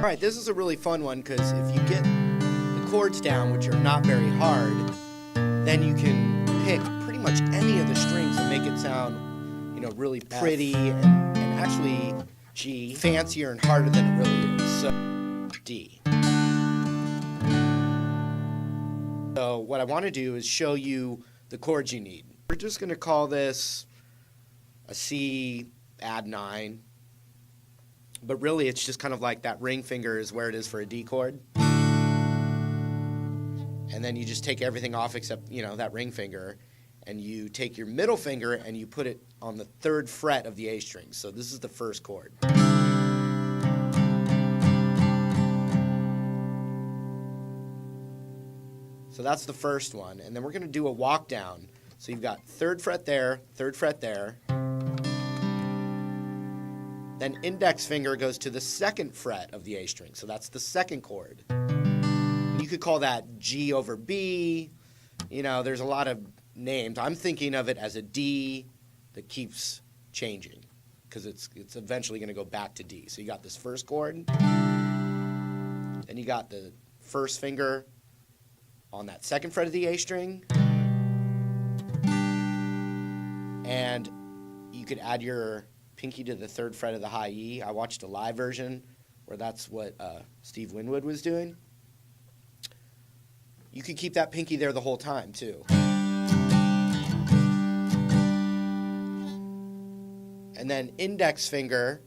right, this is a really fun one because if you get the chords down, which are not very hard, then you can pick pretty much any of the strings and make it sound, you know, really pretty and actually G, fancier and harder than it really is. So D. So what I want to do is show you the chords you need. We're just going to call this a C add 9. But really it's just kind of like that ring finger is where it is for a D chord. And then you just take everything off except, you know, that ring finger. And you take your middle finger and you put it on the 3rd fret of the A string. So this is the first chord. So that's the first one. And then we're going to do a walk down. So you've got 3rd fret there, 3rd fret there. Then index finger goes to the 2nd fret of the A string. So that's the 2nd chord. And you could call that G over B. You know, there's a lot of names. I'm thinking of it as a D that keeps changing because it's eventually going to go back to D. So you got this first chord. Then you got the first finger on that 2nd fret of the A string. And you could add your pinky to the 3rd fret of the high E. I watched a live version where that's what Steve Winwood was doing. You could keep that pinky there the whole time too. And then index finger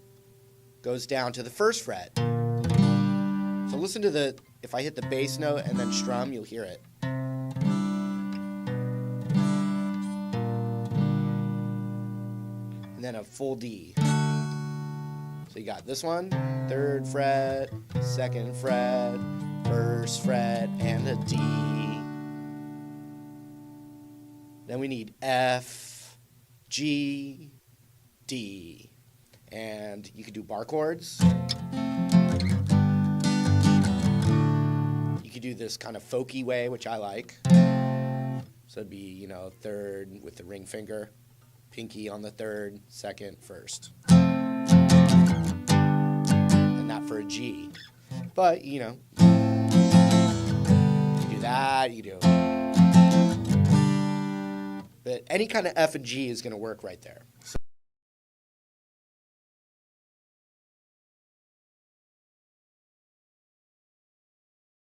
goes down to the 1st fret. So listen to the, if I hit the bass note and then strum, you'll hear it. And then a full D. So you got this one, 3rd fret, 2nd fret, 1st fret, and a D. Then we need F, G, D. And you could do bar chords. You could do this kind of folky way, which I like. So it'd be, you know, 3rd with the ring finger. Pinky on the 3rd, 2nd, 1st. And that for a G. But, you know, you do that, you do. But any kind of F and G is going to work right there. So